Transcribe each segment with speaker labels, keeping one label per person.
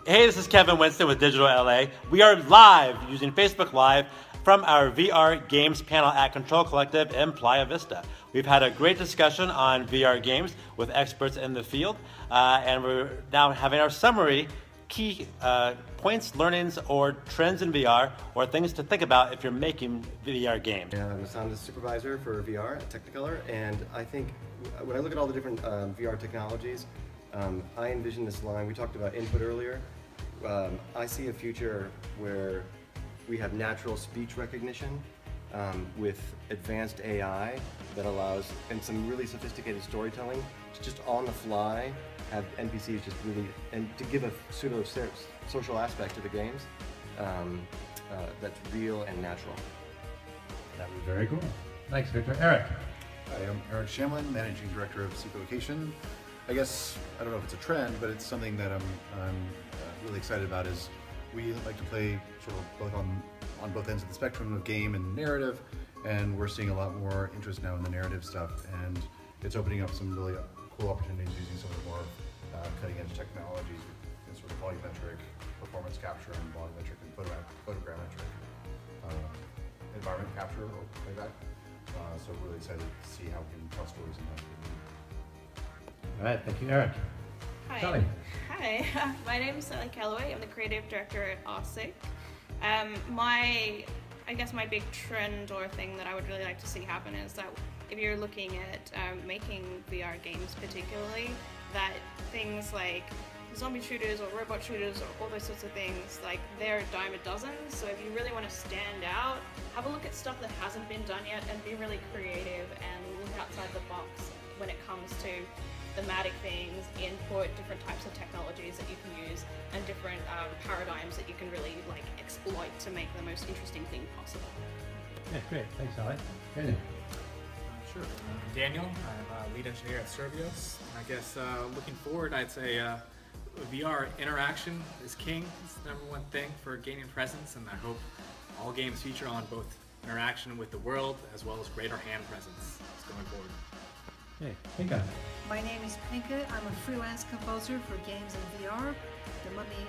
Speaker 1: Hey, this is Kevin Winston with Digital LA. We are live using Facebook Live from our VR games panel at CTRL Collective in Playa Vista. We've had a great discussion on VR games with experts in the field, and we're now having our summary, key points, learnings, or trends in VR, or things to think about if you're making VR games.
Speaker 2: I'm a sound supervisor for VR at Technicolor, and I think when I look at all the different VR technologies, I envision this line. We talked about input earlier. I see a future where we have natural speech recognition with advanced AI that allows, and some really sophisticated storytelling, to just on the fly have NPCs just really, and to give a pseudo social aspect to the games that's real and natural.
Speaker 3: That was very cool. Thanks, Victor. Eric.
Speaker 4: Hi, I'm Eric Shamlin, Managing Director of Seek Location. I guess, I don't know if it's a trend, but it's something that I'm really excited about. Is we like to play sort of both on both ends of the spectrum of game and narrative, and we're seeing a lot more interest now in the narrative stuff, and it's opening up some really cool opportunities using some of the more cutting-edge technologies in sort of volumetric performance capture and volumetric and photogrammetric environment capture or playback. So really excited to see how we can tell stories in that.
Speaker 3: All right, thank you, Eric.
Speaker 5: Hi.
Speaker 3: Sally.
Speaker 5: Hi, my name is Sally Calloway. I'm the creative director at Ossic. I guess my big trend or thing that I would really like to see happen is that if you're looking at making VR games particularly, that things like zombie shooters or robot shooters or all those sorts of things, like they're a dime a dozen. So if you really want to stand out, have a look at stuff that hasn't been done yet and be really creative and look outside the box when it comes to thematic things, input, different types of technologies that you can use, and different paradigms that you can really like exploit to make the most interesting thing possible.
Speaker 3: Yeah, great. Thanks, Sally. Daniel.
Speaker 6: Sure. I'm Daniel. I'm a lead engineer at Survios. I guess looking forward, I'd say VR interaction is king. It's the number one thing for gaining presence, and I hope all games feature on both interaction with the world as well as greater hand presence going forward.
Speaker 3: Hey, Penka.
Speaker 7: My name is Penka. I'm a freelance composer for games and VR. Let me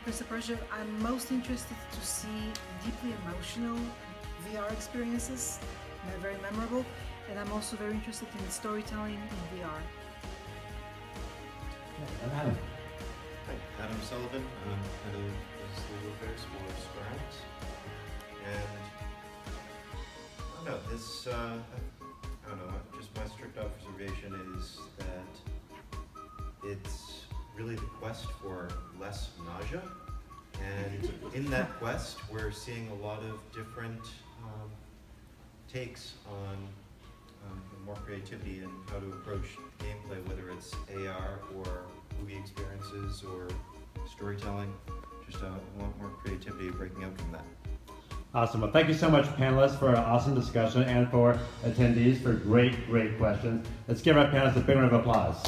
Speaker 7: press the pressure. I'm most interested to see deeply emotional VR experiences. They're very memorable, and I'm also very interested in storytelling in VR.
Speaker 3: Yeah, Adam.
Speaker 8: Hi, Adam Sullivan. I'm head of business legal affairs for Survios. And I don't know, this, I don't know, just my strict observation is that it's really the quest for less nausea. And in that quest, we're seeing a lot of different takes on more creativity and how to approach gameplay, whether it's AR or movie experiences or storytelling. Just want more creativity breaking out from that.
Speaker 3: Awesome. Well, thank you so much, panelists, for an awesome discussion and for attendees for great questions. Let's give our panelists a big round of applause.